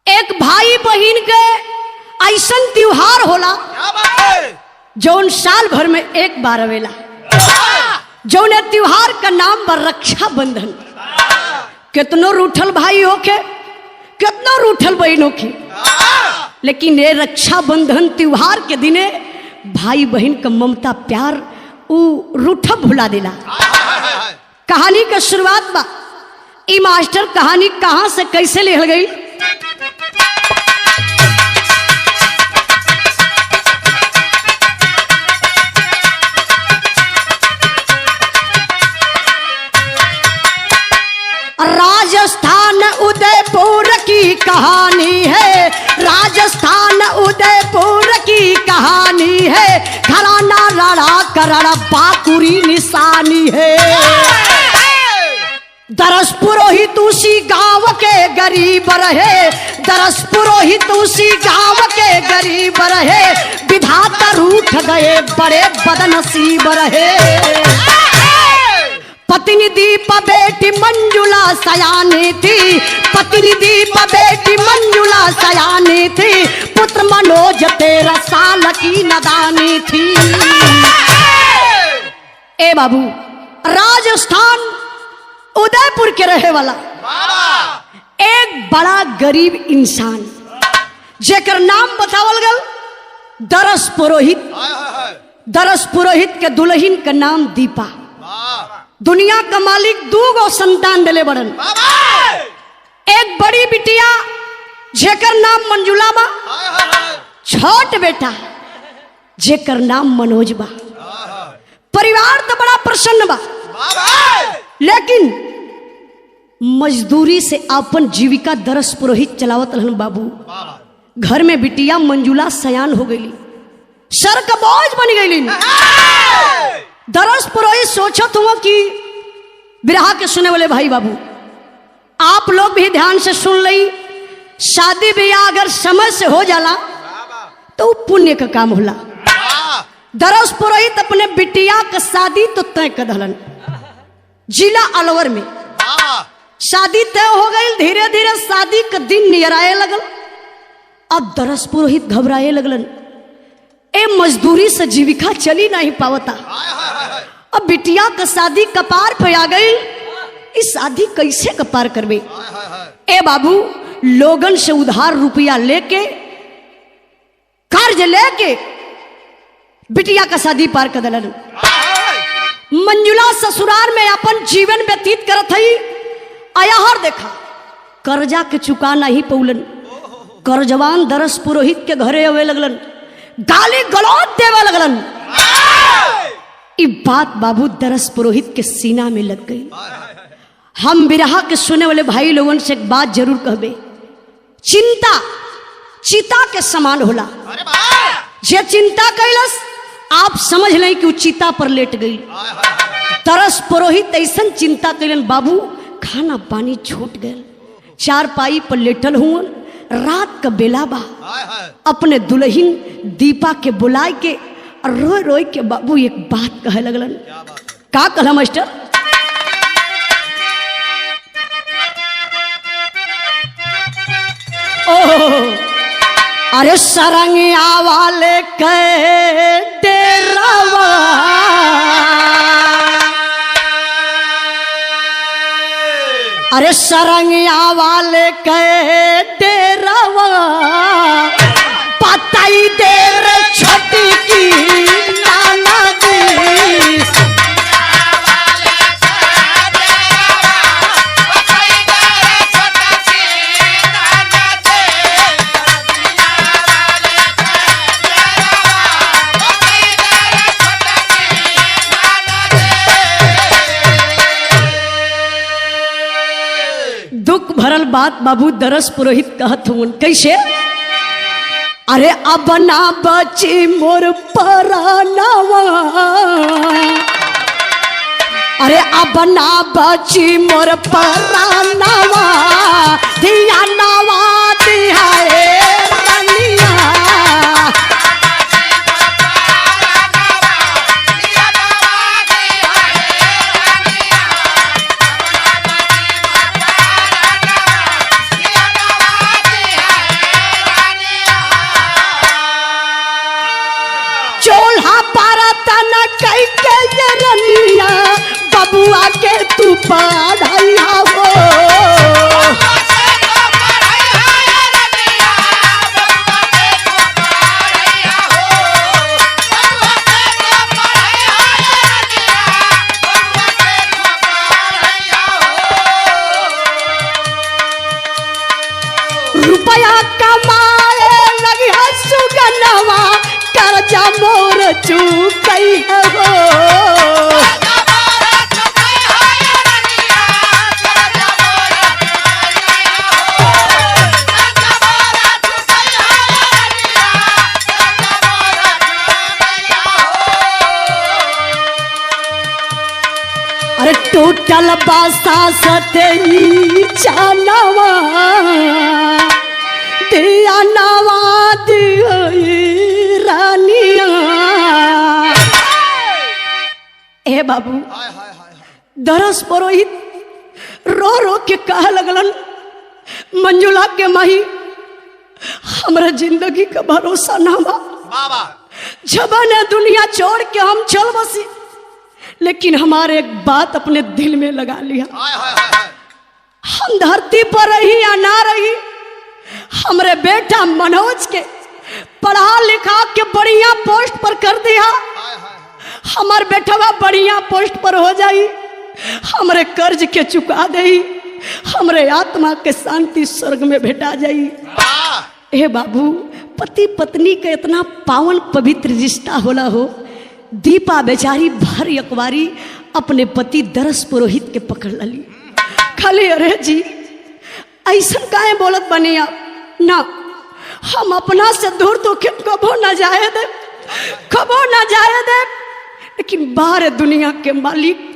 एक भाई बहन के ऐसन त्योहार होला जौन साल भर में एक बार आवेला, जौन त्योहार का नाम बा रक्षा बंधन। कितनो रूठल भाई होके, कितनो रूठल बहन होके, लेकिन ये रक्षा बंधन त्योहार के दिने भाई बहन का ममता प्यार उ रूठब भुला देला। कहानी का शुरुआत बा। ई मास्टर कहानी कहां से कैसे लिखल गई? राजस्थान उदयपुर की कहानी है, राजस्थान उदयपुर की कहानी है। घराना लड़ा करड़ा बाकुरी निशानी है। दरस पुरोहित उसी गांव के गरीब रहे, दरस पुरोहित उसी गांव के गरीब रहे। विधाता रूठ गए बड़े बदनसीब रहे। पत्नी दीप बेटी मंजुला सयानी थी, पत्नी दीप बेटी मंजुला सयानी थी। पुत्र मनोज 13 साल की नदानी थी। ए बाबू, राजस्थान उदयपुर के रहे वाला एक बड़ा गरीब इंसान जेकर नाम बतावल गल दरस पुरोहित। दरस पुरोहित के दुल्हन का नाम दीपा। दुनिया का मालिक 2 संतान दिले बड़न। एक बड़ी बिटिया जेकर नाम मंजुला बा, छोट बेटा जेकर नाम मनोज बा। परिवार तो बड़ा प्रसन्न बा, लेकिन मजदूरी से अपन जीविका दरस पुरोहित चलावत रहन। बाबू, घर में बिटिया मंजुला सयान हो गई, सर का बोझ बन गई। दरस पुरोहित सोचत हुआ कि बिरहा के सुने वाले भाई बाबू, आप लोग भी ध्यान से सुन लई। शादी ब्याह अगर समय से हो जाला तो पुण्य का काम होला। दरस पुरोहित अपने बिटिया का शादी तो तय कर दहलन। जिला अलवर में शादी तय हो गई। धीरे धीरे शादी का दिन नियर आए लगल। अब दरस पुरोहित घबराए लगलन। ए मजदूरी से जीविका चली नहीं पावता। अब बिटिया का शादी कपार पे आ गई। इस शादी कैसे कपार करबे? ए बाबू, लोगन से उधार रुपया लेके, कर्ज लेके बिटिया का शादी पार कर दलन। मंजुला ससुराल में अपन जीवन व्यतीत करत हई। अयहर देखा कर्जा के चुका नहीं पौलन। कर्जवान दरस पुरोहित के घरे आवे लगलन, गाली गलौज देवे लगलन। ये बात बाबू दरस पुरोहित के सीना में लग गई। हम बिरहा के सुने वाले भाई लोगों से एक बात जरूर कहबे, चिंता चिता के समान होला। जे चिंता कैलस, आप समझ लें कि वो चिता पर लेट गई। दरस पुरोहित ऐसन चिंता कैलन बाबू, खाना पानी छूट गए। चारपाई पर लेटल हुआ। रात का बेला बा। अपने दुल्हन दीपा के बुलाए के रोए रोए के बाबू एक बात कहे लगलन। का कहला मास्टर? ओह, अरे सरंगिया वाले के डेरावा, अरे सरंगिया वाले के डेरावा। पताई देर छोटी की नाना दी। दुख भरल बात बाबू दरस पुरोहित कहत हुन। कैसे? अरे अब ना बची मोर परानवा, अरे अब ना बची मोर परानवा। दिया नवा दिया रनिया। बबुआ के तू पढ़ाइया हो। रुपया कमाए लगी सुगनवा कर्जा मोर चुकई हो। अरे टोटल बासा सते चानवा दिया नवा दिया रानिया। ए बाबू दरस पुरोहित रो रो के कह लगलन, मंजुला के माही हमरा जिंदगी का भरोसा ना बा। जबान दुनिया छोड़ के हम चल बसी, लेकिन हमारे एक बात अपने दिल में लगा लिया, हम धरती पर रही या ना रही, हमरे बेटा मनोज के पढ़ा लिखा के बढ़िया पोस्ट पर कर दिया। हमार बेटवा बढ़िया पोस्ट पर हो जाई, हमरे कर्ज के चुका दे, हमरे आत्मा के शांति स्वर्ग में भेटा जाई। हे बाबू, पति पत्नी का इतना पावन पवित्र रिश्ता होला हो। दीपा बेचारी भर अकवारी अपने पति दरस पुरोहित के पकड़ ली। खाली अरे जी ऐसा काहे बोलत बनी आप ना, हम अपना से दूर तो कबो ना जाए दे, कबो ना जाए दे, लेकिन बाहर दुनिया के मालिक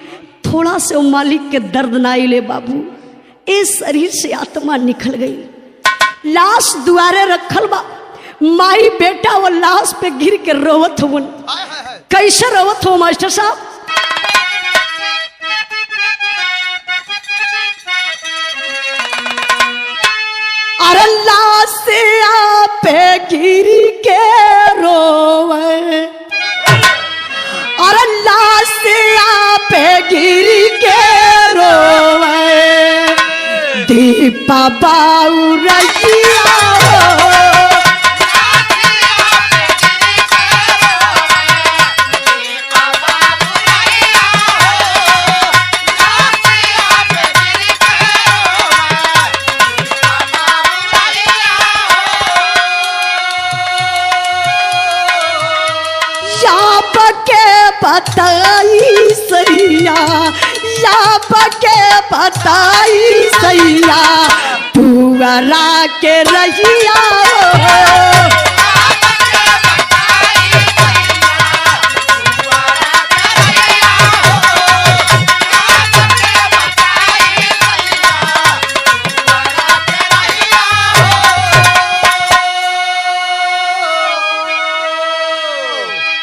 थोड़ा से मालिक के दर्द ना ले बाबू। इस शरीर से आत्मा निकल गई, लाश दुआरे रखल बा, माई बेटा वो लाश पे गिर के रोवत हो। कैसे रोवत हो मास्टर साहब? अरे लाश पे गिर के रोवे, अरे लाश पे गिर के रोवे, दीपा बाऊ रजिया हो। बताई सैया, या पके बताई सैया, पुअरा के रहिया हो।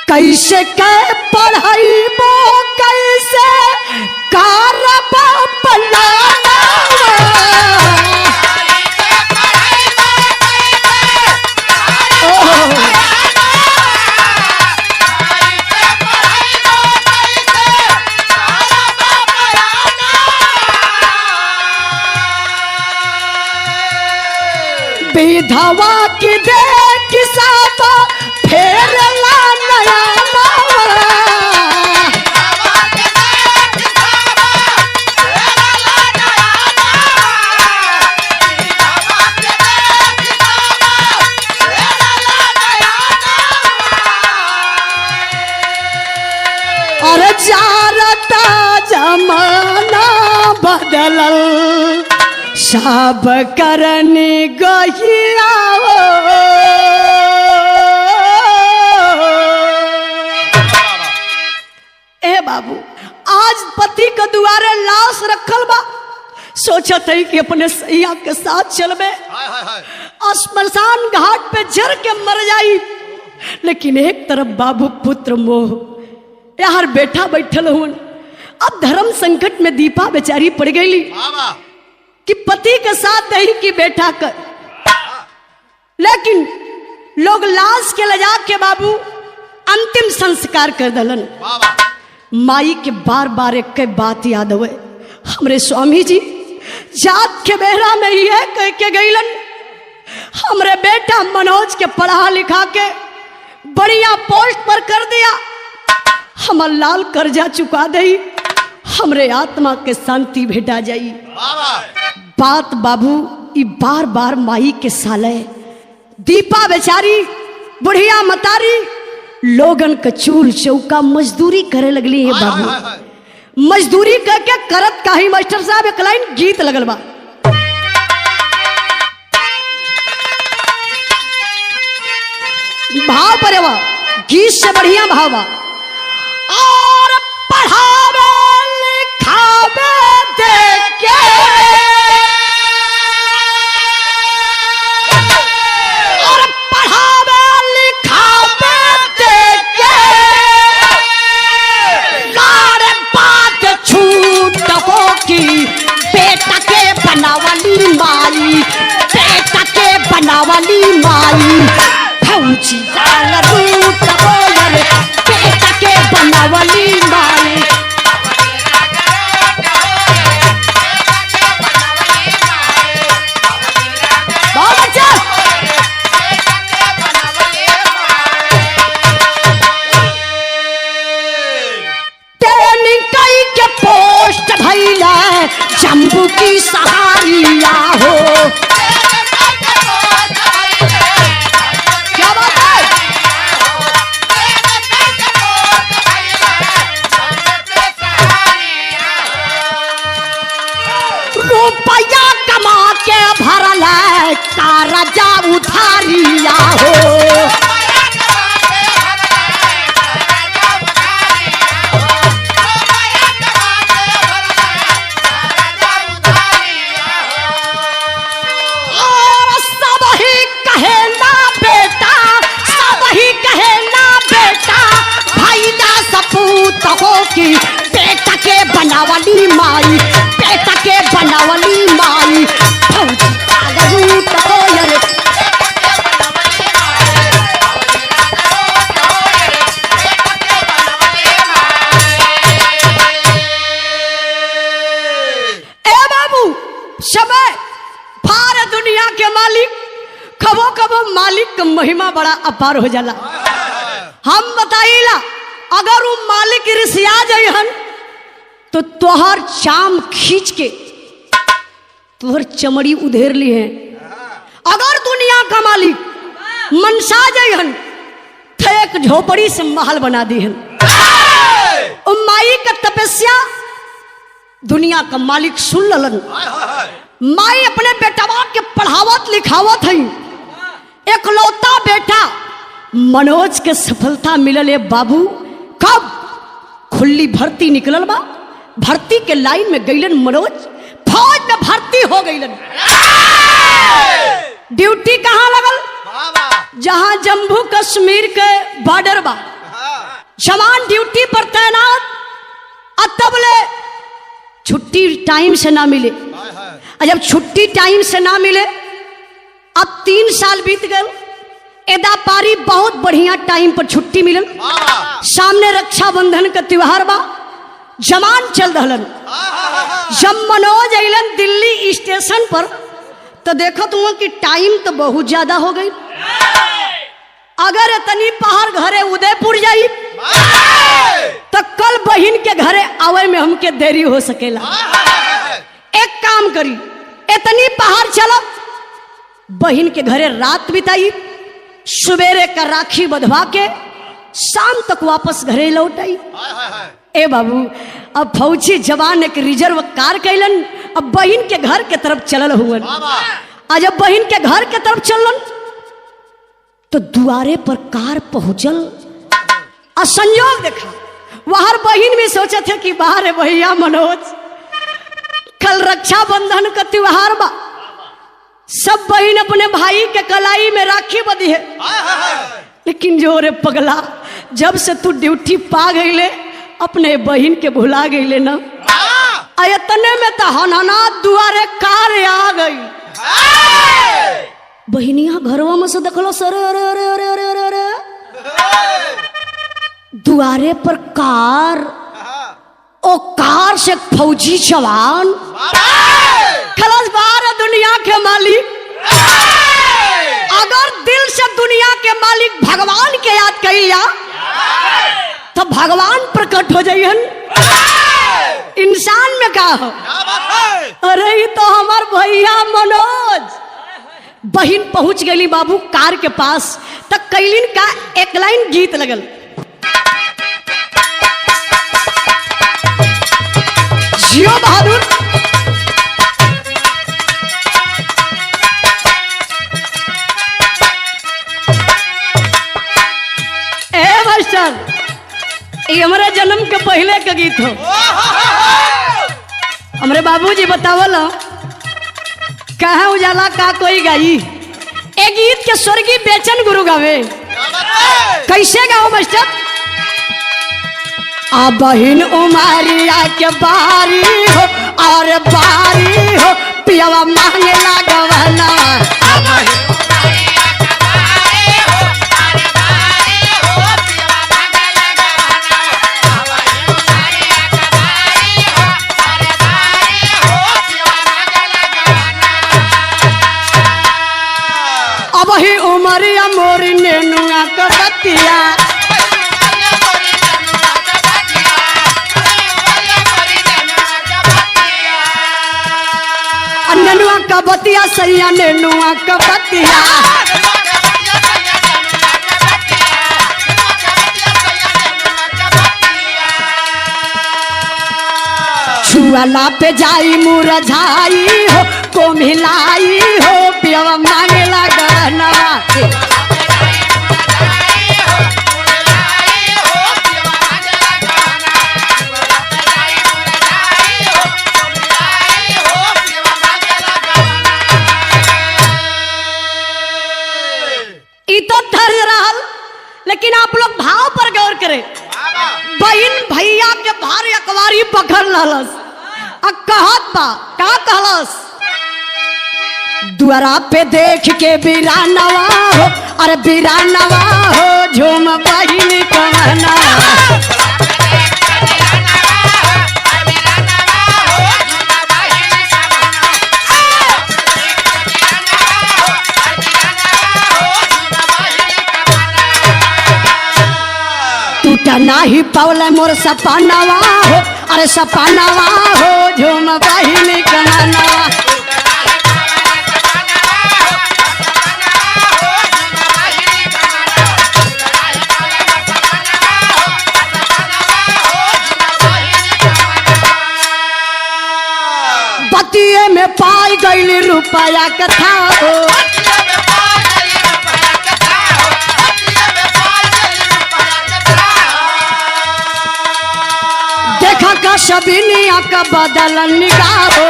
कैसे के पढ़ाई बो, कैसे कारबा पलाना, विधवा की देख सब फेर ला नया और जारता जमाना बदलल, सब करने गहिया हो। ए बाबू, आज पति के दुआरे लाश रखल बा, सोचत है कि अपने सैया के साथ चलबे, स्मशान घाट पे जर के मर जाई, लेकिन एक तरफ बाबू पुत्र मोह, यार बेटा बैठल हुन। अब धर्म संकट में दीपा बेचारी पड़ गई कि पति के साथ नहीं कि बेटा कर, लेकिन लोग लाश के ले जा के बाबू अंतिम संस्कार कर दलन। माई के बार बार एक के बात याद हुए। हमरे स्वामी जी जात के बेहरा में ही है कह के गईलन, हमरे बेटा मनोज के पढ़ा लिखा के बढ़िया पोस्ट पर कर दिया, हमर लाल कर्जा चुका दई, हमरे आत्मा के शांति भेटा जाई। बात बाबू ई बार बार माई के साले दीपा बेचारी बुढ़िया मतारी लोगन के चूल चौका मजदूरी करे लगली है बाबू। मजदूरी करके करत काही मास्टर साहब एक लाइन गीत लगल बा, भाव पर बा, गीत से बढ़िया भाव बा। और पढ़ावे लिखावे देके और पढ़ावे लिखावे देके लारे बात छूट हो की बेटा के बनावली माई, बेटा के बनावली माई फौजी जाल रूट होयर बेटा के बनावली माई। बहुत अच्छा। टेनिकई के पोस्ट भइला जम्बू की सहारिया हो। रुपया कमा के भरल कारजा उधारिया हो। और सब ही कहे ना बेटा, सब ही कहे ना बेटा भैया सपूत हो कि बेटा के बनावली माई, बेटा के बनावली माई फौजी रूट होयर। ए बाबू समय भार दुनिया के मालिक कबो कबो मालिक का महिमा बड़ा अपार हो जाला। हम बताइला अगर वो मालिक रिसिया जाइहन तो तोहर चाम खींच के तोहर चमड़ी उधेर ली है। अगर दुनिया का मालिक मनसा जाइहन तो एक झोपड़ी से महल बना दी हन। माई का तपस्या दुनिया का मालिक सुन ललन। माई अपने बेटवा के पढ़ावत लिखावत है। एकलौता बेटा मनोज के सफलता मिलल है बाबू। कब खुली भर्ती निकलल बा, भर्ती के लाइन में गईलन मनोज, फौज में भर्ती हो गईलन। ड्यूटी कहाँ लगल? जहां जम्मू कश्मीर के बॉर्डर बा, जवान ड्यूटी पर तैनात। तबले छुट्टी टाइम से ना मिले, और जब छुट्टी टाइम से ना मिले, अब 3 साल बीत गए। एदा पारी बहुत बढ़िया टाइम पर छुट्टी मिलल। सामने रक्षाबंधन का त्योहार बा, जवान चल रहलन। जब मनोज अइलन दिल्ली स्टेशन पर तो देखो तुम कि टाइम तो बहुत ज्यादा हो गई। अगर इतनी पहाड़ घरे उदयपुर जाई तो कल बहन के घरे आवे में हमके देरी हो सकेला। एक काम करी, इतनी पहाड़ चलब, बहन के घरे रात बिताई, सवेरे का राखी बंधवा के शाम तक वापस घरे लौट आई। ए बाबू, अब फौजी जवान एक रिजर्व कार कैलन, अब बहन के घर के तरफ चलल हुए। आज जब बहन के घर के तरफ चलन तो दुआरे पर कार पहुंचल। असंयोग देखा, वहां बहन भी सोचे थे कि बाहर है भैया मनोज, कल रक्षाबंधन का त्योहार बा, सब बहन अपने भाई के कलाई में राखी बंधी है। लेकिन जो रे पगला, जब से तू ड्यूटी पा गईले अपने बहन के भुला गईले ना, इतने में तो हनना दुआरे कार आ गई। बहनिया घरवा में से देखलो सर, अरे अरे अरे अरे अरे अरे दुआरे पर कार। ओ कार से फौजी जवान खलास बाहर दुनिया के मालिक। अगर दिल से दुनिया के मालिक भगवान के याद करिया तो भगवान प्रकट हो जाइए। इंसान में का हो? अरे ये तो हमार भैया मनोज। बहन पहुंच गई बाबू कार के पास तक कैलिन का एक लाइन गीत लगल। जियो बहादुर ए मास्टर, ये हमारे जन्म के पहले का गीत हो। हमारे बाबूजी बतावल कहा उजाला का कोई गाई। ए गीत के स्वर्गीय बेचन गुरु गावे। कैसे गाओ मास्टर? आ बहिन उमारिया के बारी हो और बारी हो पियावा मांगे लागवना। वही उमरिया मोरी नेनुआ का बतिया। नेनुआ का बतिया सैया नेनुआ का बतिया। छुआला पे जाई मुरझाई हो को मिलाई हो पियावा मांगे लगना। तो धर रहल, लेकिन आप लोग भाव पर गौर करें। बहन भैया के भार अकवारी पकड़ ललस। कहत बा का कहलस? द्वारा पे देख के बिरानवा हो अरे बिरानवा हो झूम बहिन कवना। टूटा नाही पावला मोर सपनावा हो अरे सपनावा हो झूम बहिन कवना। बतिये में पाई गई रुपया कथा हो। देखा का शबिनिया का बदल निगाह हो।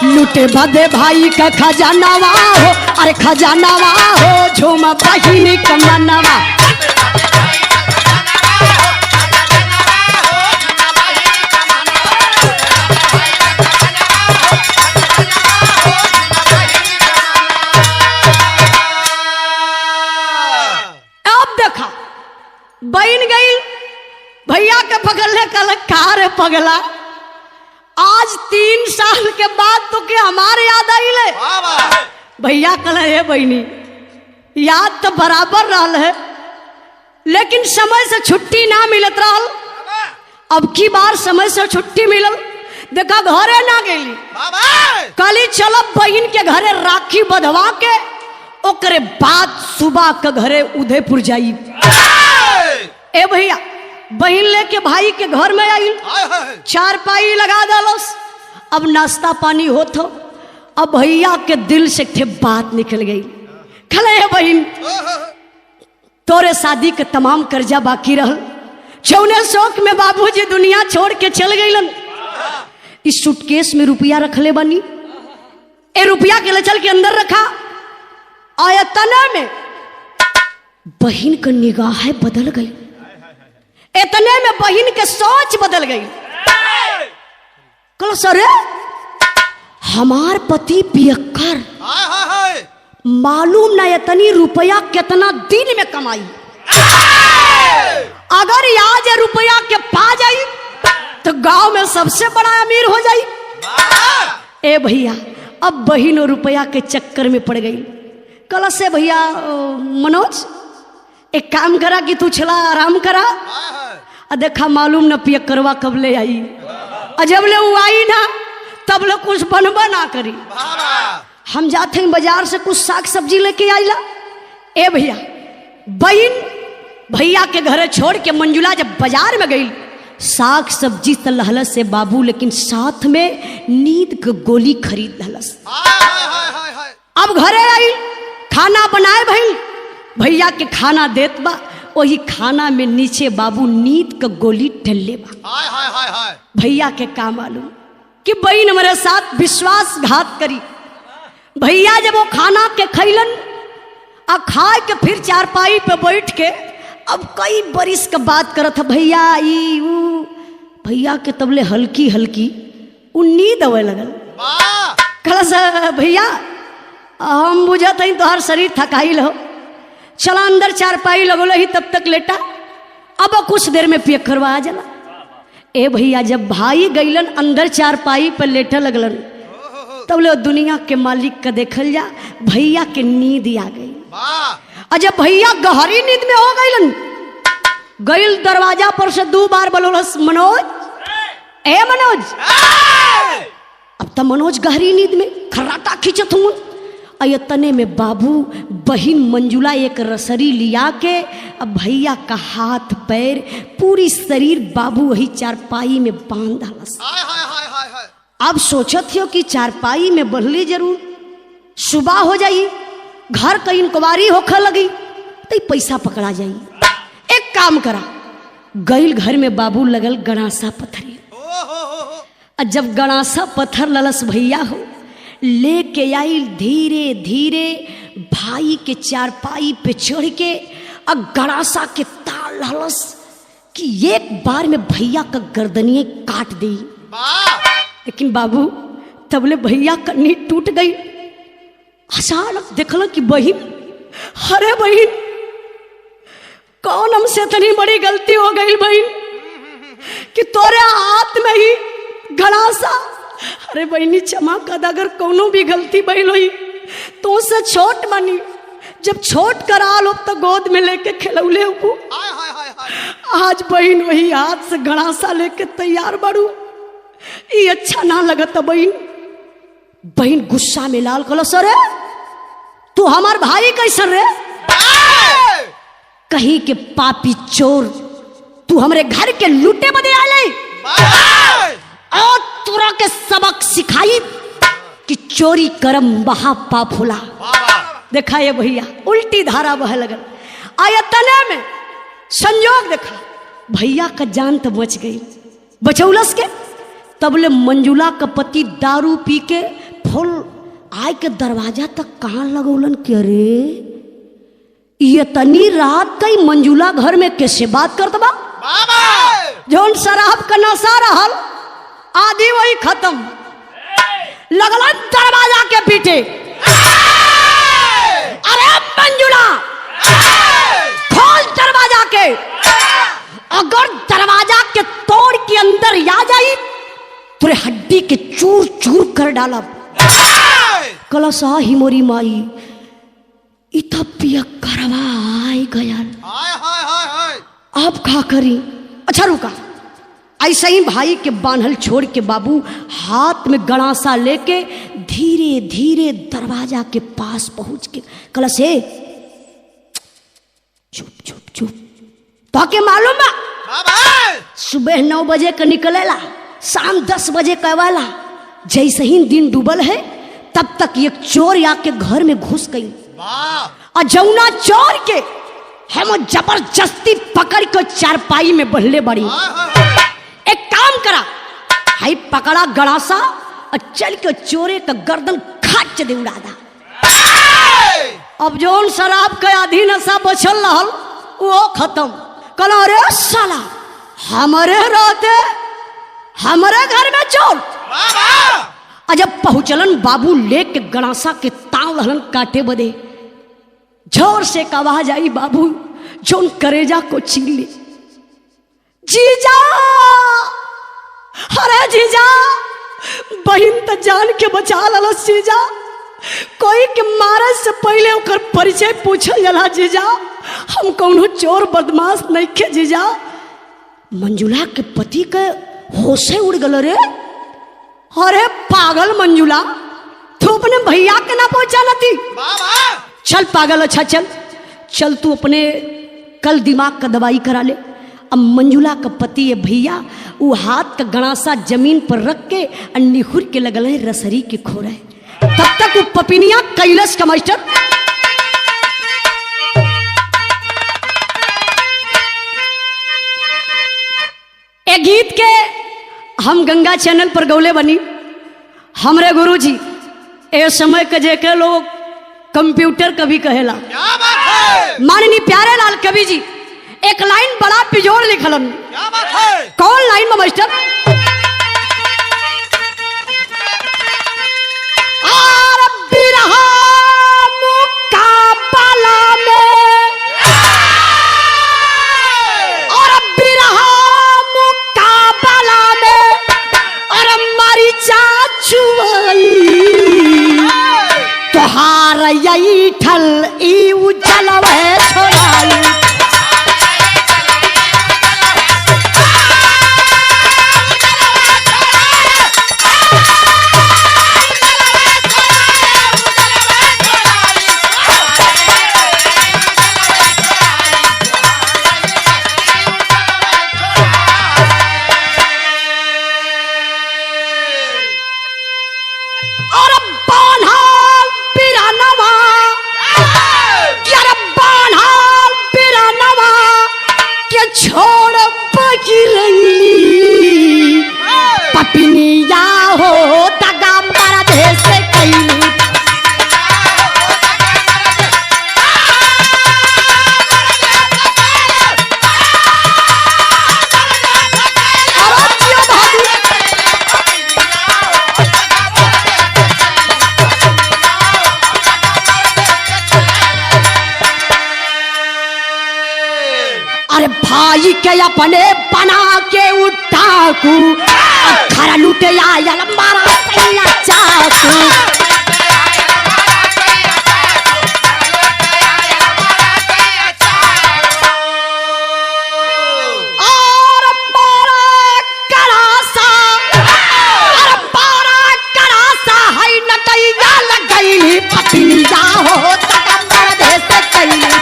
लूटे बदे भाई का खजानावा हो अरे खजानावा हो झूम बहिन कमनवा। बहन गई भैया के पगलने कल कार पगला। आज 3 साल के बाद तो के हमारे याद आई ले। भैया कल है बहनी याद तो बराबर रहल है, लेकिन समय से छुट्टी ना मिलत रहल। अब की बार समय से छुट्टी मिलल, देखा घरे ना गेली। कली चलब बहन के घरे राखी बंधवा के ओकरे बाद सुबह के घरे उदयपुर जाई। ए भैया बहन लेके भाई के घर में आई, चारपाई लगा दलस। अब नाश्ता पानी होत हो। अब भैया के दिल से थे बात निकल गई। खले है बहन तोरे शादी के तमाम कर्जा बाकी रहल। चौने शौक में बाबूजी दुनिया छोड़ के चल गईलन। इस सूटकेस में रुपया रखले बनी। ए रुपया के ले चल के अंदर रखा। आयतने में बहन का निगाह बदल गई। इतने में बहन के सोच बदल गई। कल सरे हमार पति पियक्कर मालूम ना इतनी रुपया कितना दिन में कमाई। अगर आज ये रुपया के पा जाई तो गांव में सबसे बड़ा अमीर हो जाई। ए भैया अब बहिन और रुपया के चक्कर में पड़ गई। कल से भैया मनोज एक काम करा कि तू चला आराम करा। देखा मालूम न पिया करवा कब ले आई, जब ले वो आई ना तब ले कुछ बनबा ना करी। हम जाते हैं बाजार से कुछ साग सब्जी लेके आईला। ए भैया बहन भैया के घरे छोड़ के मंजुला जब बाजार में गई, साग सब्जी तो लहलस से बाबू, लेकिन साथ में नींद के गोली खरीद लहलस। अब घरे आई खाना बनाए भाई, भैया के खाना देत बा, वही खाना में नीचे बाबू नींद का गोली डले बा। भैया के का मालूम कि बहन हमारे साथ विश्वासघात करी। भैया जब वो खाना के खैलन आ खाए के फिर चारपाई पे बैठ के अब कई बरिस का बात करत है भैया ई ऊ, भैया के तबले हल्की हल्की उ नींद आवे लगल। कलस भैया हम बुझत हई तोहर शरीर थकाइल हो, चला अंदर चारपाई लगल ही तब तक लेटा, अब कुछ देर में पियक करवा जाला। ए भैया जब भाई गईलन अंदर चारपाई पर लेटा लगलन, तब ले दुनिया के मालिक का देखल जा भैया के नींद आ गई। और जब भैया गहरी नींद में हो गईलन, गईल दरवाजा पर से 2 बार बोलस मनोज, ए मनोज। अब तो मनोज गहरी नींद में खर्राटा खींचत हूँ। अयतने में बाबू बहिन मंजुला एक रसरी लिया के अब भैया का हाथ पैर पूरी शरीर बाबू वही चारपाई में बांध डालस। अब सोचत हो कि चारपाई में बहली जरूर सुबह हो जाई, घर का इंक्वायरी होखे लगी तो पैसा पकड़ा जाई। एक काम करा, गईल घर में बाबू लगल गणासा पत्थरी। जब गणासा पत्थर ललस भैया हो लेके आई धीरे धीरे भाई के चारपाई पे चढ़ के अब गणासा के ताल ललस कि एक बार में भैया का गर्दनिए काट दी। लेकिन बाबू तबले भैया का नींद टूट गई। अचानक देखल कि बहिन, अरे बहिन कौन हमसे इतनी बड़ी गलती हो गई बहिन कि तोरे हाथ में ही गणासा। अरे बहनी क्षमा कर, अगर कोनो भी गलती भइल हुई तो उससे छोट बनी, जब छोट करा लो तो गोद में लेके खिलौले हो। आज बहन वही हाथ से गणासा लेके तैयार बाड़ू, ये अच्छा ना लगत बहन। बहन गुस्सा में लाल कलो, सर तू हमार भाई कैसे रे? कहीं के पापी चोर, तू हमरे घर के लूटे बदे आले और तुरा के सबक सिखाई कि चोरी करम महा पाप होला। देखा ये भैया उल्टी धारा बह लगल। आयतने में संयोग देखा भैया का जान तो बच गई, बचौलस के। तबले मंजुला का पति दारू पी के फुल आय के दरवाजा तक कहाँ लगौलन कि अरे ये तनी रात कई मंजुला घर में कैसे बात करत बा? जौन शराब का नशा रहल आदि वही खत्म, लगलन दरवाजा के पीछे। अरे मंजुला खोल दरवाजा के, अगर दरवाजा के तोड़ के अंदर आ जाई पूरे हड्डी के चूर चूर कर डाला। कलसा ही मोरी माई इतना पिया करवा आई गया, अब खा करी। अच्छा रुका, ऐसे ही भाई के बांधल छोड़ के बाबू हाथ में गणासा लेके धीरे धीरे दरवाजा के पास पहुंच के कलसे चुप चुप चुप। तो के मालूम बा सुबह 9 बजे का निकलेला, शाम 10 बजे का वाला। जैसे ही दिन डूबल है तब तक एक चोर आके घर में घुस गई और जौना चोर के हम जबरदस्ती पकड़ के चारपाई में बहले बड़ी। एक काम करा, हाई पकड़ा गणासा और चल के चोरे का गर्दन खाच दे उड़ा दा। अब जौन शराब के आधी नशा बचल रहल वो खत्म। कल अरे साला हमारे रहते हमारे घर में चोर। जब पहुंचलन बाबू लेके गणासा के पांव रहन काटे बदे। जोर से एक आवाज आई, बाबू जोन करेजा को छीन ले। जीजा, अरे जीजा, बहिन तो जान के बचा लल जीजा, कोई के मारे से पहले ओकर परिचय पूछल जाला जीजा, हम कौनो चोर बदमाश नहीं के जीजा। मंजुला के पति के होशे उड़ गल रे। अरे पागल मंजुला, तू अपने भैया के ना पहचाना थी? चल पागल, अच्छा चल चल, तू अपने कल दिमाग का दवाई करा ले। अब मंजुला का पति है भैया, वो हाथ का गणासा जमीन पर रख के निहुर के लगल है रसरी के खो रहे। तब तक वो पपिनिया कैलाश का मास्टर ए गीत के हम गंगा चैनल पर गौले बनी। हमरे गुरुजी ए समय के जेके लोग कंप्यूटर कभी कहेला, माननीय प्यारे लाल कवि जी एक लाइन बड़ा पिजोड़ लिखलन। कौन लाइन में मास्टर? और बिरहा मुकाबला में, और बिरहा मुकाबला में, और मारी चाचू तोहार यही ठल ई उजलवे छोड़ाई। पपिनिया हो दगा मारा देश से कैली। अरे भाई के अपने बना के उठाकू, खरा लूटे आयल मारा सैया चाकू। और पारा करासा, और पारा करासा है नटैया लगैली। पपिनिया हो तका मारा देश से कैली।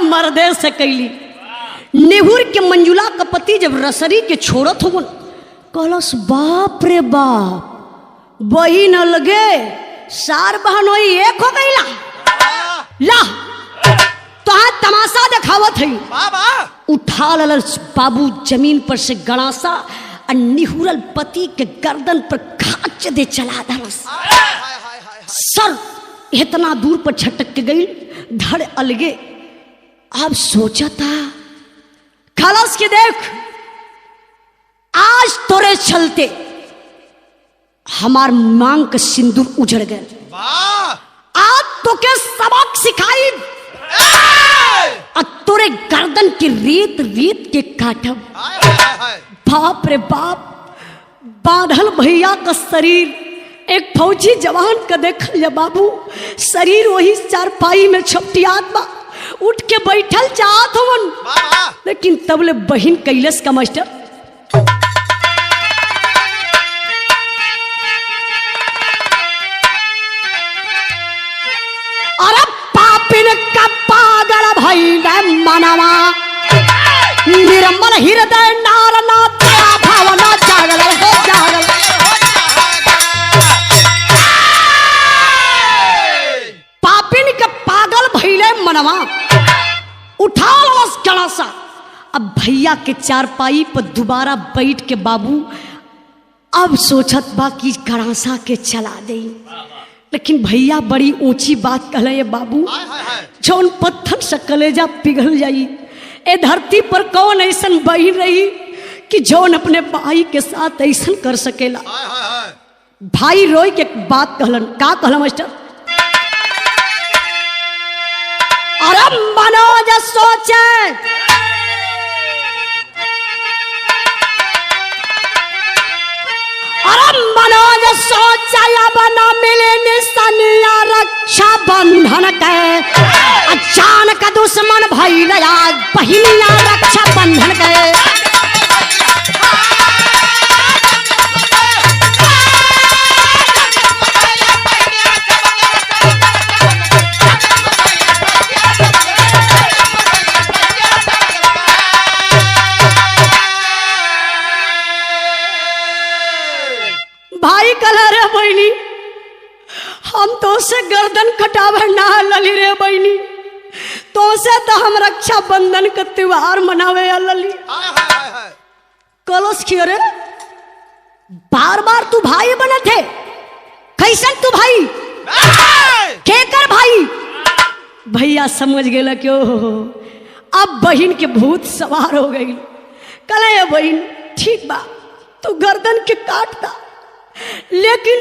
मर्दे से कैली। नेहुर के मंजुला का पति जब रसरी के छोड़त हो कहलस, बाप रे बाप, बहिन अलगे सार बहन वही एक हो गईला। ला तो तमाशा दिखावत है। उठा लल बाबू जमीन पर से गणासा और निहुरल पति के गर्दन पर खाच दे चला दरस। सर इतना दूर पर छटक के गई, धड़ अलगे। अब सोचा था खलस के देख, आज तोरे चलते हमार मांग का सिंदूर उजड़ गए। आज तो के सबक सिखाई, तोरे गर्दन के रेत रेत के काटब। बाप रे बाप, बांधल भैया का शरीर एक फौजी जवान का देखल जा बाबू, शरीर वही चारपाई में छपटियात बा। उठ के बैठल चाहत हवन, लेकिन तबले बहिन कैलाश का मास्टर अरे पापिन का पागल भइल मनवा, निर्मल हृदय नारना तेरा भावना जागल हो जागल। पापिन का पागल भइल मनवा, उठा लस गणासा। अब भैया के चारपाई पर दोबारा बैठ के बाबू अब सोचत बा कि गड़ासा के चला दे, लेकिन भैया बड़ी ऊंची बात कहले बाबू, जौन पत्थर से कलेजा पिघल जाई। ए धरती पर कौन ऐसन बहन रही कि जौन अपने भाई के साथ ऐसन कर सकेला। भाई रोई के बात कहलन, का कहला मास्टर? अरे मनोज सोचे मनोज सोचा बना मिले निशानिया रक्षा बंधन के, अचानक दुश्मन भइल आज बहिनिया रक्षा बंधन के। भाई कला रे बहनी, हम तो से गर्दन कटावर ना लली रे बहनी, तो से तो हम रक्षा बंधन का त्योहार मनावे लली। कलश की रे बार बार तू भाई बने थे, कैसन तू भाई के कर भाई? भैया समझ गेला क्यों, अब बहन के भूत सवार हो गई। कले बहन ठीक बा, तू गर्दन के काटता, लेकिन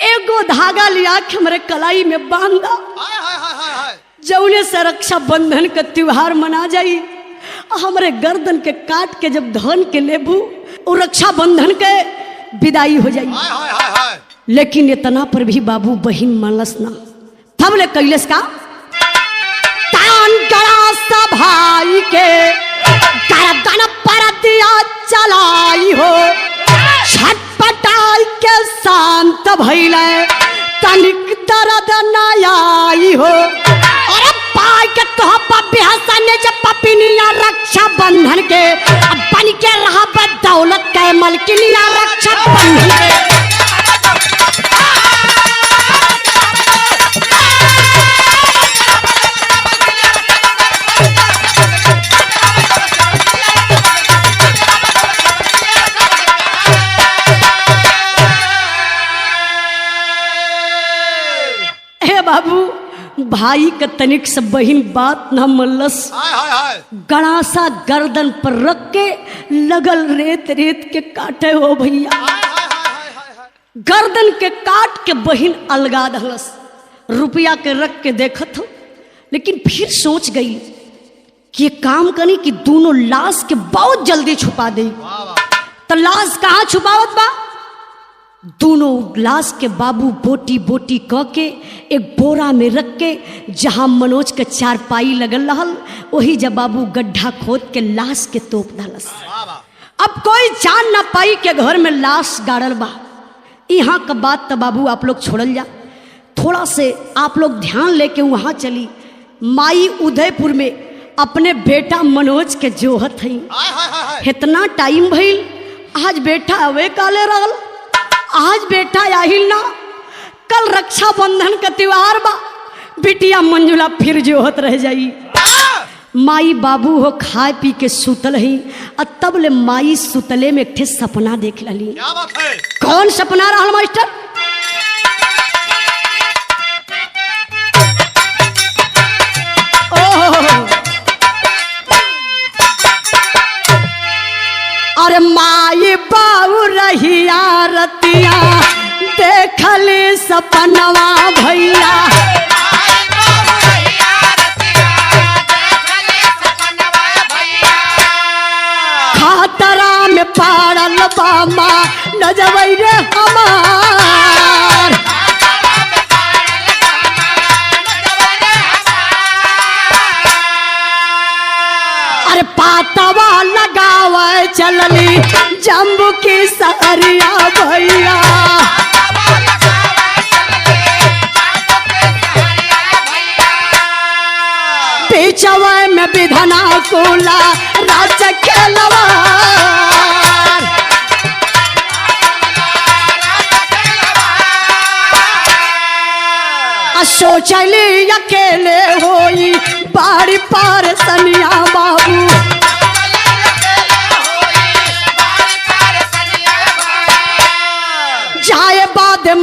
एगो धागा लिया के हमारे कलाई में बांधा, जौने से रक्षा बंधन का त्योहार मना जाई। हमारे गर्दन के काट के जब धन के लेबू और रक्षा बंधन के विदाई हो जाई। लेकिन इतना पर भी बाबू बहन मानस ना, तब ले कैलस का तान गड़ा सा भाई के गर्दन पर दिया चलाई हो, छटपटाई के शांत भइले तनिक दर्द न आई हो। अरे पाई के तो बेहसने जब पपिनिया रक्षा बंधन के, अब बन के रहा दौलत के मलकिनिया रक्षा बंधन के। बाबू भाई का तनिक से बहन बात न मल्लस, गड़ासा गर्दन पर रख के लगल रेत रेत के काटे हो भैया। गर्दन के काट के बहन अलगा दहलस, रुपया के रख के देखत हो, लेकिन फिर सोच गई कि ये काम करी कि दोनों लाश के बहुत जल्दी छुपा दे। तो लाश कहाँ छुपावत बा? दोनों लाश के बाबू बोटी बोटी क के एक बोरा में रख के, जहां मनोज के चारपाई लगल रहल वही जब बाबू गड्ढा खोद के लाश के तोप डालस। अब कोई जान ना पाई के घर में लाश गाड़ल बा। यहाँ का बात तो बाबू आप लोग छोड़ल जा, थोड़ा से आप लोग ध्यान लेके वहां चली। माई उदयपुर में अपने बेटा मनोज के जोहत हई। इतना टाइम भइल, आज बेटा अवे काले रहल, आज बेटा आहिल ना, कल रक्षा बंधन का त्योहार बा, बिटिया मंजुला फिर जोहत रह जाई। माई बाबू हो खाए पी के सुतल ही, तब ले माई सुतले में एक ठे सपना देख लली। क्या बात है? कौन सपना रहल मास्टर? अरे माई बाबू रहिया रतिया देखले सपनवा भैया, खातरा में पाड़ल बामा न जबै रे हमार। अरे पातवा लगावे चलली जम्बू की सहरिया भैया, बीचवे में विधना कोला राज खेलवा। सोचली अकेले होई बाड़ी पार सनिया बाबू,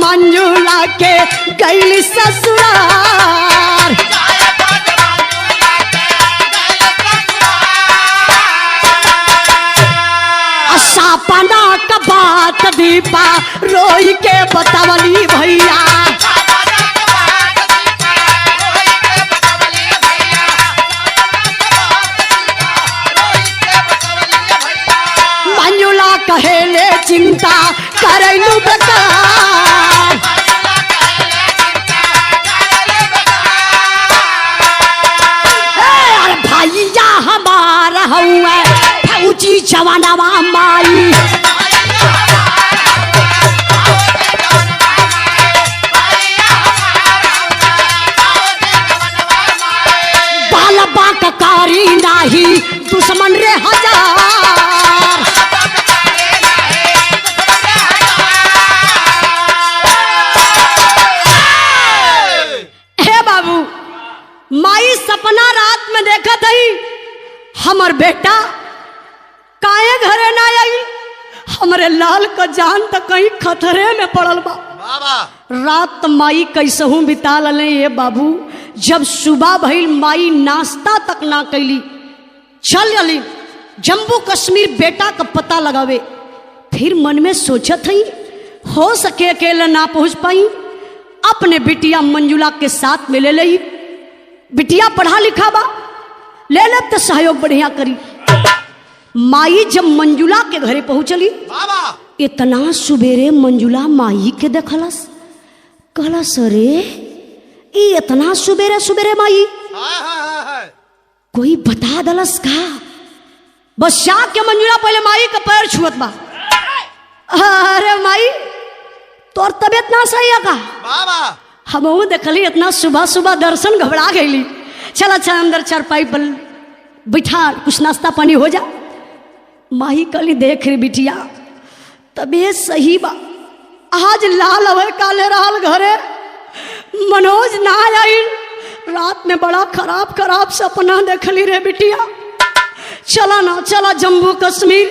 मंजुला के गैली ससुरार। सपना का बात दीपा रोई के बतावली भैया। मंजुला कहेले चिंता करैलू बेकार। भैया हमारा हुआ फौजी जवानवा माई। बाल बाक कारी नाही दुश्मन रे हजार। हे बाबू माई सपना रात में देखा थी हमर बेटा काहे घरे ना आई। हमरे लाल का जान तक कहीं खतरे में पड़ल बा। रात माई कैसहू बिता ले ये बाबू। जब सुबह भइल माई नाश्ता तक ना कैली, चल गली जम्मू कश्मीर बेटा का पता लगावे। फिर मन में सोचत हई हो सके अकेले ना पहुंच पाई, अपने बिटिया मंजुला के साथ में ले लई। बिटिया पढ़ा लिखा बा, ले ले तो सहयोग बढ़िया करी। माई जब मंजुला के घरे पहुंचली, इतना सुबेरे मंजुला माई के देखलस। कहलस अरे इतना सुबेरे सुबेरे माई कोई बता दलस का। बस शाक के मंजुला पहले माई का पैर छुअत बा। अरे माई तोर तबियत ना सही है का। हम देखली इतना सुबह सुबह दर्शन घबरा गईली। चल अच्छा अंदर चारपाई पर बैठा कुछ नाश्ता पानी हो जा। माही कली देख रे बिटिया तबियत सही बा, आज लाल अवे काले रहल घरे मनोज ना आई। रात में बड़ा खराब खराब सपना देखली रे बिटिया। चला ना चला जम्मू कश्मीर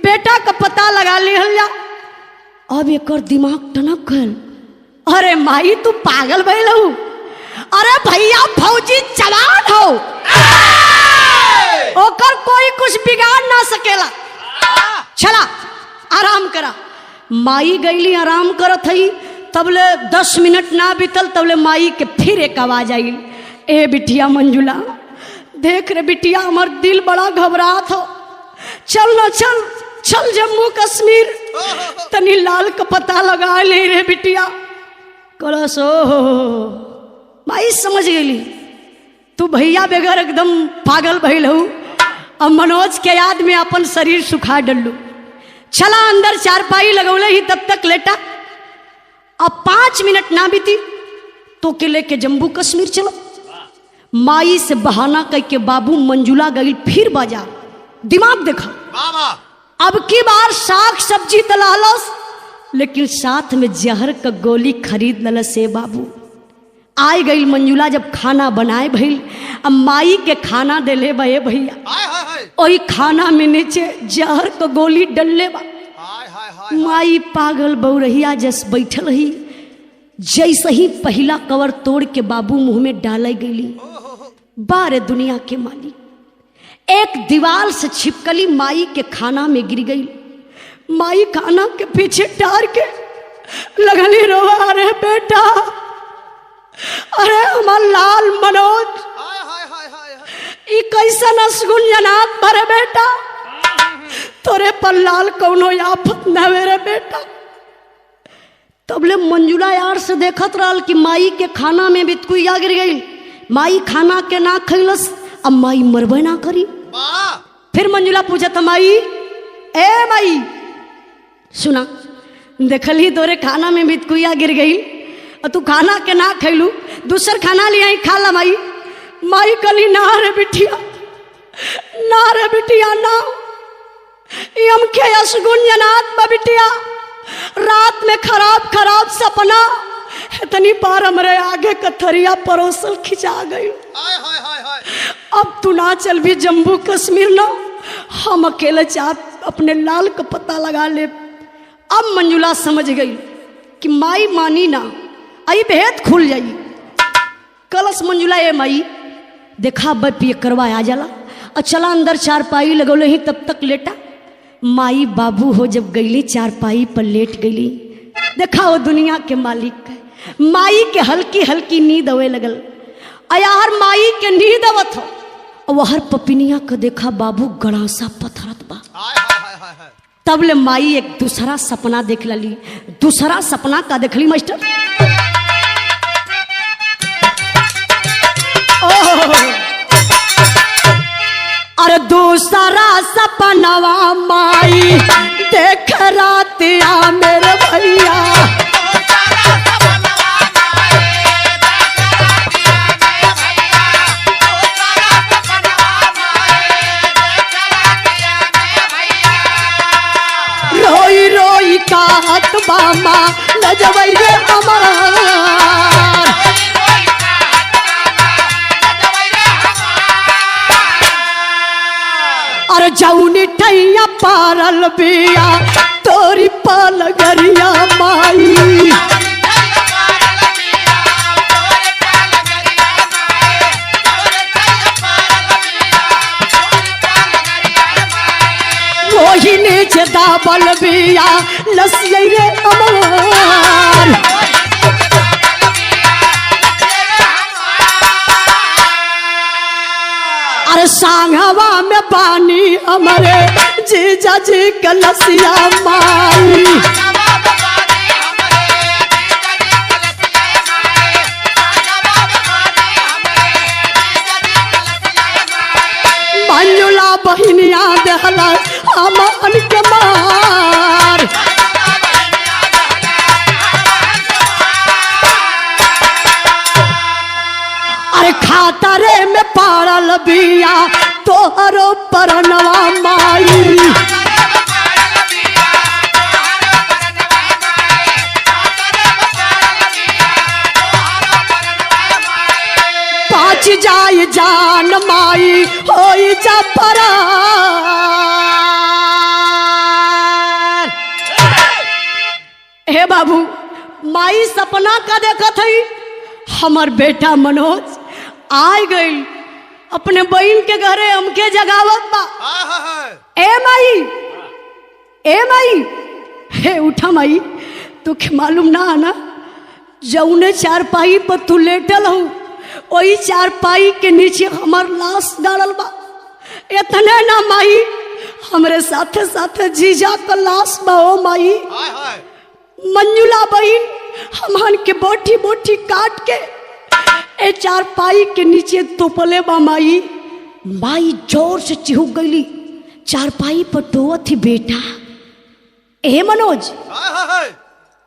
बेटा का पता लगा लिहल जा। अब एक दिमाग टनक गल। अरे माई तू पागल भइल हूँ। अरे भैया फौजी जवान हो, ओकर कोई कुछ बिगाड़ ना सकेला। चला आराम करा। माई गईली आराम करत हई, तबले 10 मिनट ना बीतल तबले माई के फिर एक आवाज आई। ए बिटिया मंजुला देख रे बिटिया हमार दिल बड़ा घबरात हो। चल ना चल चल जम्मू कश्मीर तनी लाल का पता लगा ले रे बिटिया। कलस माई समझ गई तू भैया बगैर एकदम पागल भइल हूँ। अब मनोज के याद में अपन शरीर सुखा डलू। चला अंदर चारपाई लगौले ही तब तक लेटा। अब 5 मिनट ना बीती तो के लेके जम्मू कश्मीर चलो। माई से बहाना कह के बाबू मंजुला गई फिर बाजार। दिमाग देखा अब की बार साग सब्जी दलालस, लेकिन साथ में जहर का गोली खरीद ललस से बाबू। आई गई मंजुला जब खाना बनाए भइल। अब माई के खाना देले बे भैया, वही खाना में नीचे जहर का गोली डलले बा। माई पागल बौरहिया जस बैठल ही, जैसे ही पहला कवर तोड़ के बाबू मुंह में डाले गई। बारे दुनिया के मालिक एक दीवार से छिपकली माई के खाना में गिर गई। माई खाना के पीछे टार के लगली रोवा। अरे बेटा, अरे हमार लाल मनोज ई कैसन असगुन जनात भरे बेटा, तोरे पर लाल कौनो आफत न मेरे बेटा। तबले मंजुला यार से देखत रहल कि माई के खाना में बितकुइया गिर गई। माई खाना के ना खैलस, अब माई मरबे ना करी। फिर मंजुला पूछत माई, ए माई सुना देखली तोरे खाना में बितकुइया गिर गई और तू खाना के ना खैलू, दूसर खाना ले आई खा ला। माई माई कली ना रे बिटिया, ना रे बिटिया ना, हम के असगुन जनात बा बिटिया। रात में खराब खराब सपना इतनी बार हमारे आगे कथरिया परोसल खिंचा गई। अब तू ना चल भी जम्मू कश्मीर ना, हम अकेले चाह अपने लाल का पता लगा ले। अब मंजुला समझ गई कि माई मानी ना, आई भेद खुल जाई। कलश मंजुला ए माई देखा पिए करवा आ जाला और चला अंदर चारपाई लगौले ही तब तक लेटा। माई बाबू हो जब गईली चारपाई पर लेट गईली, देखा वो दुनिया के मालिक माई के हल्की हल्की नींद आवे लगल। अयार माई के नींद आवत हो और हर पपिनिया को देखा बाबू गड़ासा पथरत बा। तब ले माई एक दूसरा सपना देख ली। दूसरा सपना का देखली मास्टर? अरे दूसरा सपनावा माई देख रातिया मेरे भैया। रोई रोई कात बामा लजवई रे हमार। अरे जौनी ठैया पारल बिया तोरी पलगरिया माई। वही नीचे दाबल बिया लसियई रे अमर। अरे सांगवा में पानी हमारे जीजा जी कलसिया माई। मंजुला बहिनिया देहला अमन के मार। अरे खातरे में पारल बिया तोहरो परनवा माई। पाच जाय जान माई होई जा परार। हे बाबू माई सपना का देखत हई हमर बेटा मनोज आय गई अपने बहन के घरे हमके जगावत बा। ए माई, ए माई, हे उठा माई, तुके मालूम ना आना जौने चारपाई पर तू लेटल हो वही चारपाई के नीचे हमार लाश डालल बा। इतने ना माई हमरे साथे साथे जीजा का लाश बा। ओ माई मंजुला बहन हमन के बोटी बोटी काट के ए चारपाई के नीचे तोपले बा। माई माई जोर से चिहुक गईली। चारपाई पर टोवत थी बेटा। ए मनोज,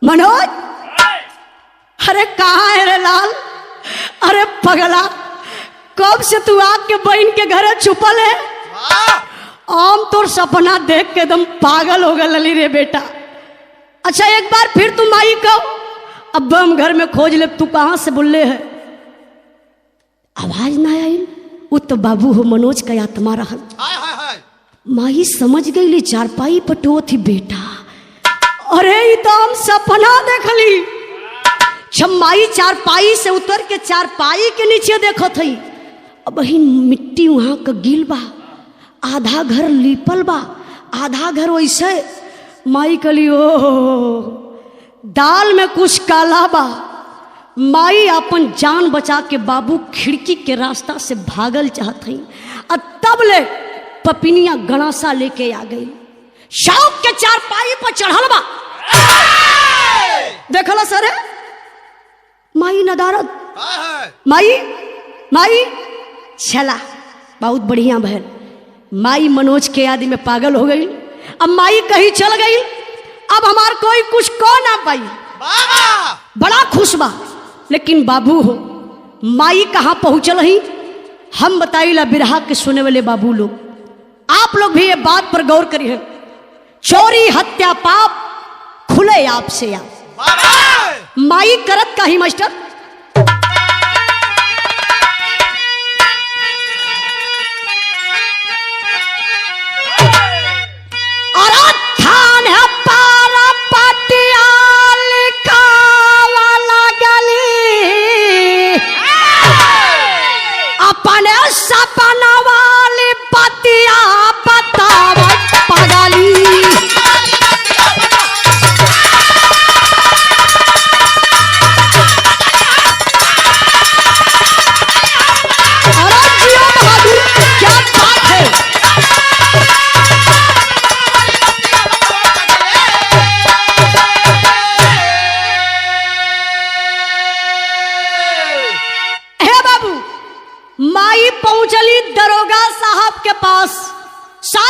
मनोज, अरे कहाँ है रे लाल? अरे पगला कब से तू आके बहन के घरे छुपल है? आम तोर सपना देख के एकदम पागल हो गए लली रे बेटा। अच्छा एक बार फिर तू माई कहो, अब हम घर में खोज ले। तू कहाँ से बोले है? आवाज ना आई। वो तो बाबू हो मनोज का आत्मा रहल। माई समझ गई चारपाई पटो थी बेटा। अरे तो हम सपना देखली। जब माई चारपाई से उतर के चारपाई के नीचे देखो थी, अब ही मिट्टी वहां का गिल बा। आधा घर लीपल बा, आधा घर वैसे। माई कली ओ दाल में कुछ काला बा। माई अपन जान बचा के बाबू खिड़की के रास्ता से भागल चाहत हई। तब ले पपिनिया गणासा लेके आ गई। शौक के चारपाई पर चढ़ल बा। देखला सर माई नदारत। माई माई चला बहुत बढ़िया बहन। माई मनोज के याद में पागल हो गई। अब माई कहीं चल गई। अब हमार कोई कुछ को ना पाई। बड़ा खुश बा। लेकिन बाबू हो माई कहाँ पहुंचल ही हम बताई ला। बिरहा के सुने वाले बाबू लोग, आप लोग भी ये बात पर गौर करिए। चोरी हत्या पाप खुले आप से आप। माई करत का ही मास्टर थान है पारा पटियाल का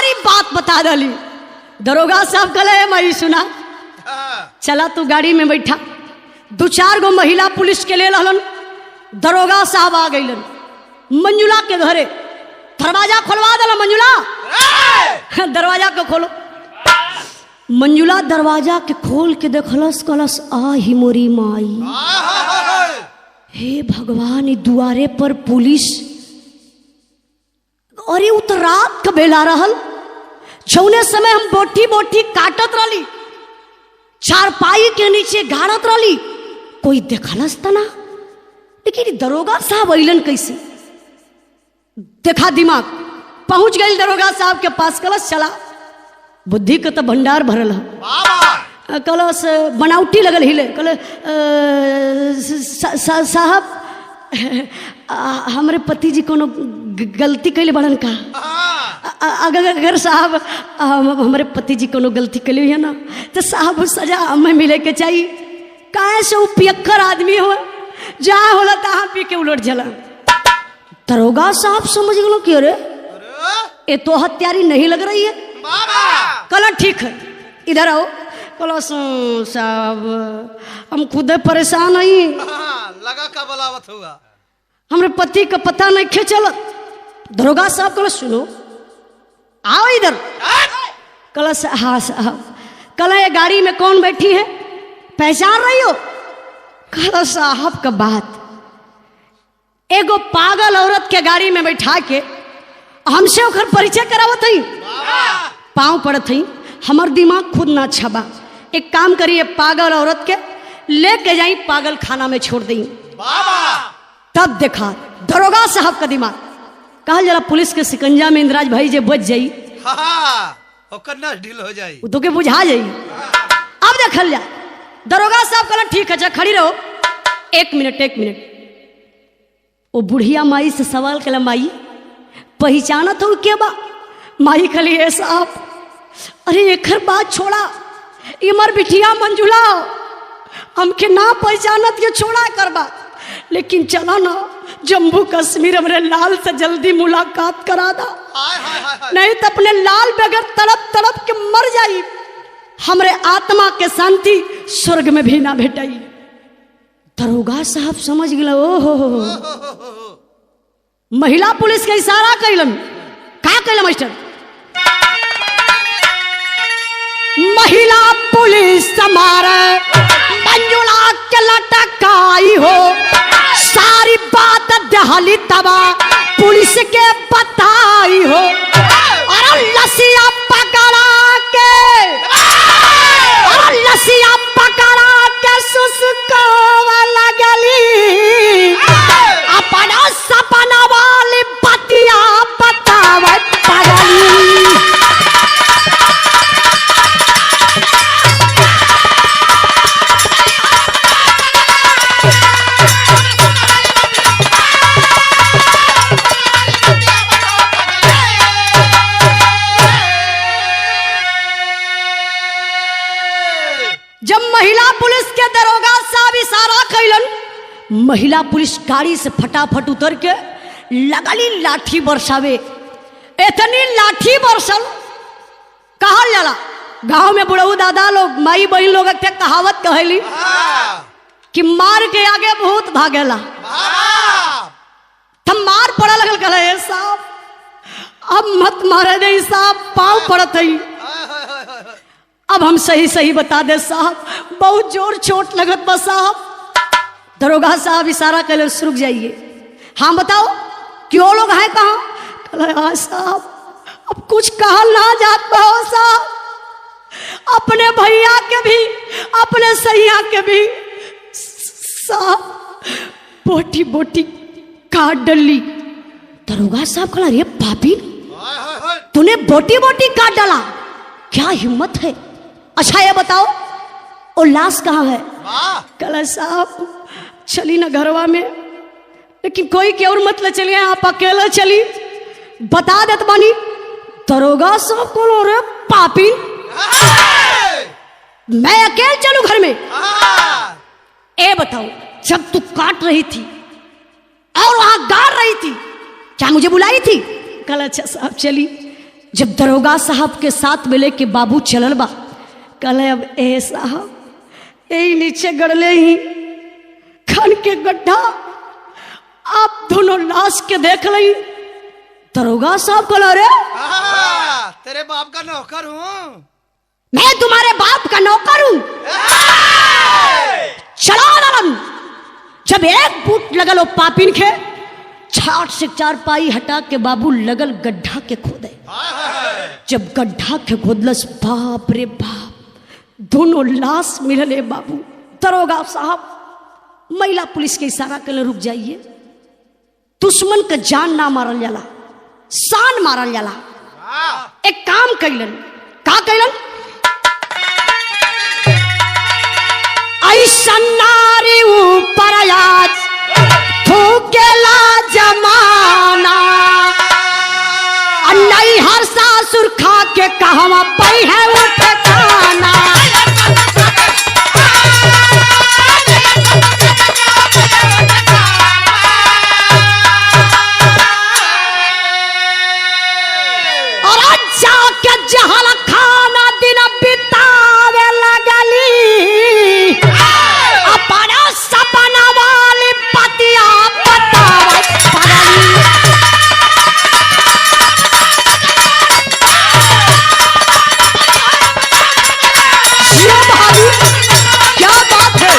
सारी बात बता डाली। दरोगा साहब कहले मई सुना, चला तू गाड़ी में बैठा। 2-4 गो महिला पुलिस के ले रहलन। दरोगा साहब आ गईलन मंजुला के घरे। दरवाजा खोलवा देला मंजुला, दरवाजा को खोलो। मंजुला दरवाजा के खोल के देखलस, कलस आ ही मोरी माई, हे भगवान, दुआरे पर पुलिस। अरे उ तो रात का बेला रहल, जौने समय हम बोटी बोटी काटत रही, चारपाई के नीचे गाड़त रही, कोई देखलस त ना। लेकिन दरोगा साहब अइलन कैसे? देखा दिमाग, पहुंच गई दरोगा साहब के पास। कलश चला, बुद्धि का तो भंडार भरल है। कलश बनावटी लगल हिले। कल साहब हमारे पति जी कोनो गलती कैले बड़न का? अगर साहब हमारे पति जी कोनो गलती कैले है ना, तो साहब सजा हमें मिले के चाहिए। काहे से पियक्कर आदमी हो, जहाँ होला तहाँ पी के उलट जला। दरोगा साहब समझ गलो कि अरे ये तो हत्यारी नहीं लग रही है। कल ठीक है, इधर आओ। कल साहब हम खुद परेशान हई, लगा का बलावत होगा, हमरे पति का पता नहीं खे चलत। दरोगा साहब कल सुनो, आओ इधर। कल हाँ साहब, कल ये गाड़ी में कौन बैठी है, पहचान रही हो? कल साहब का बात, एगो पागल औरत के गाड़ी में बैठा के हमसे ओकर परिचय करावत हई, पाँव पड़त हई। हमर दिमाग खुद ना छबा। एक काम करिए, पागल औरत के लेके जाई, पागल खाना में छोड़ दी। तब देखा दरोगा साहब का दिमाग, कहल जरा पुलिस के सिकंजा में इंद्राज भाई जे बच जाई, ढील हो जाई, तो के बुझा जाई। अब देखल जा, दरोगा साहब कहला ठीक है, जा खड़ी रहो, 1 मिनट। वो बुढ़िया माई से सवाल कला, माई पहचानत हो के बा? माई खली है साहब, अरे एकर बात छोड़ा, इमर बिटिया मंजुला हमके ना पहचानत के छोड़ा कर बात, लेकिन चला ना जम्मू कश्मीर हमरे लाल से जल्दी मुलाकात करा दा, नहीं तो अपने लाल बगैर तड़प तड़प के मर जाई, हमरे आत्मा के शांति स्वर्ग में भी ना भेटाई। दरोगा साहब समझ गए, ओहो महिला पुलिस के इशारा कैलन। का कैल मास्टर? महिला पुलिस हमारे मंजुला के लटकाई हो, सारी बात दहली तबा पुलिस के बताई हो, और लसिया पकड़ा के, और लसिया पकड़ा के सुसुकावा लगली, अपना सपना वाली बतिया बतावे पगली। जब महिला पुलिस के दरोगा साहब इशारा कैलन, महिला पुलिस गाड़ी से फटाफट उतर के लगली लाठी बरसावे। इतनी लाठी बरसल, कहल जाला गांव में बुढ़ऊ दादा लोग, माई बहन लोग के कहावत कहली कि मार के आगे भूत भागेला। तब मार पड़ा लगल, कहे साहब अब मत मारे दे साहब, पाँव पड़त है। अब हम सही बता दे साहब, बहुत जोर चोट लगत बा साहब। दरोगा साहब इशारा कर, रुक जाइए। हाँ बताओ क्यों लोग हैं, कहाँ? कहा साहब अब कुछ कहा ना जात बा साहब, अपने भैया के भी अपने सैया के भी साहब बोटी बोटी काट डली। दरोगा साहब कहा, अरे पापी तूने बोटी बोटी काट डाला, क्या हिम्मत है? अच्छा ये बताओ वो लाश कहाँ है? कला साहब चली ना घरवा में, लेकिन कोई की और मत ले चलिए, आप अकेला चली, बता देत बानी। दरोगा साहब को, रे पापी मैं अकेले चलू घर में? ए बताओ जब तू काट रही थी और वहां गाड़ रही थी, क्या मुझे बुलाई थी? कल अच्छा साहब चली, जब दरोगा साहब के साथ मिले के बाबू चलल बा, कहले अब ए साहब यही नीचे गड़ले ही खन के गड्ढा, आप दोनों लाश के देख ली। दरोगा साहब कहला, अरे तेरे बाप का नौकर हूँ, मैं तुम्हारे बाप का नौकर हूं। चला ललन। जब एक बूट लगल ओ पापिन के, छाट से चार पाई हटा के बाबू लगल गड्ढा के खोदे। जब गड्ढा के खोदलस, बाप रे बाप, दोनों लाश मिलले बाबू। दरोगा साहब महिला पुलिस के इशारा के लिए, रुक जाइए, दुश्मन का जान ना मारल जाला, शान मारल जाला। एक काम कैलन, का कैलन, ऐसा नारी ऊपर आज थूकेला जमाना, नहीं हर सासुर खा के कहवा पई है वो ठिकाना। और जाके जहल खाना दिन बितावे लगली, अपना सपना वाली पतिया बतावे पगली। ये भाभी क्या बात है।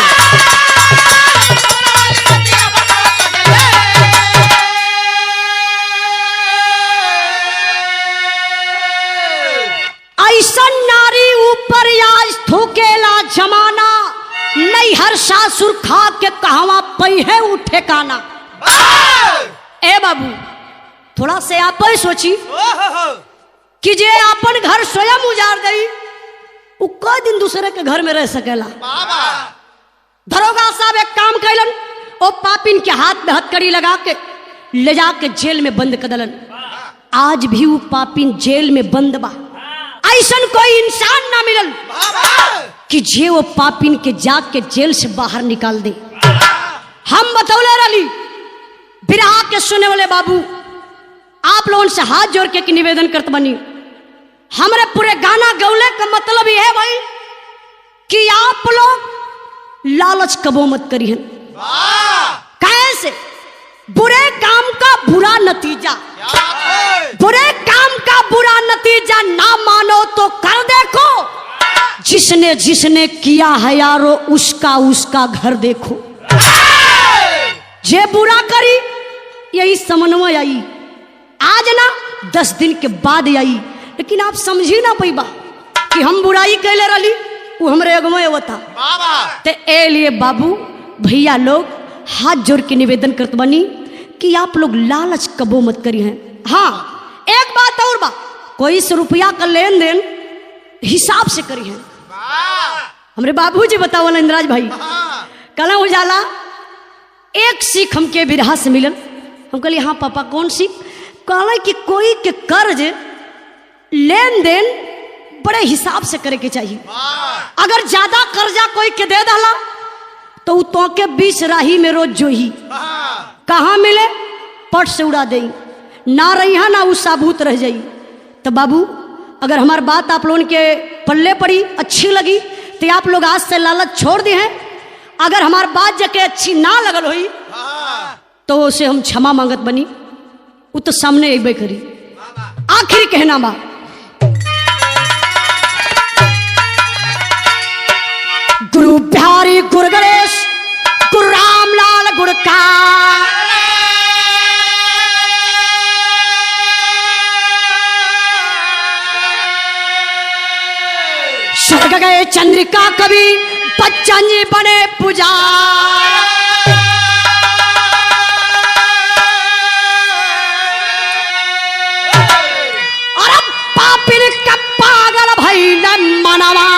ऐसा नारी ऊपर आज थूकेला जमाना, नहीं हर सासुर खा के कहवा पई है उ ठिकाना। ए बाबू, थोड़ा से आप ही सोची कि जे अपन घर स्वयं उजाड़ दई, उ कई दिन दूसरे के घर में रह सकेला। दरोगा साहब एक काम कैलन, ओ पापिन के हाथ में हथकड़ी लगा के ले जाके जेल में बंद कर दलन। आज भी वो पापिन जेल में बंद बा। ऐसन कोई इंसान ना मिलल कि जे वो पापिन के जाके जेल से बाहर निकाल दे। हम बतौले रही, बिरहा के सुने वाले बाबू, आप लोगों से हाथ जोड़ के निवेदन करते बनी, हमारे पूरे गाना गौले का मतलब यह है भाई कि आप लोग लालच कबो मत करिए। कैसे बुरे काम का बुरा नतीजा, बुरे काम का बुरा नतीजा ना मानो तो कर देखो, जिसने जिसने किया है यारो उसका उसका घर देखो। जे बुरा करी यही समन्वय आई, आज ना 10 दिन के बाद आई, लेकिन आप समझी ना पैबा कि हम बुराई कैले रही, वो हमरे अगमय होता। ते ए लिए बाबू भैया लोग हाथ जोड़ के निवेदन करते बनी कि आप लोग लालच कबो मत करी हैं। हाँ, एक बात और बा, कोई 100 रुपया का लेन देन हिसाब से करी हैं। हमरे बाबूजी बतावल इंद्राज भाई, कल उजाला एक सीख हमके बिरहा से मिलन। हम कहली हाँ पापा कौन सीख? कहला कि कोई के कर्ज लेन देन बड़े हिसाब से करे के चाहिए। अगर ज्यादा कर्जा कोई के दे डाला तो उ तो के 20 राही में रोज जोही, कहाँ मिले पट से उड़ा दे, ना रही ना उ साबूत रह जाई। तो बाबू अगर हमारी बात आप लोगों के पल्ले पड़ी, अच्छी लगी, तो आप लोग आज से लालच छोड़ दिए हैं। अगर हमारी बात जके अच्छी ना लगल हुई तो उसे हम क्षमा मांगत बनी, वो तो सामने अबे करी। आखिर कहना बा, गुरु बिहारी गुरु गणेश गुरु रामलाल गुड़का, स्वर्ग गए चंद्रिका कवि बच्चन जी बने पुजारी। और अब पापिन का पागल भइल मनवा,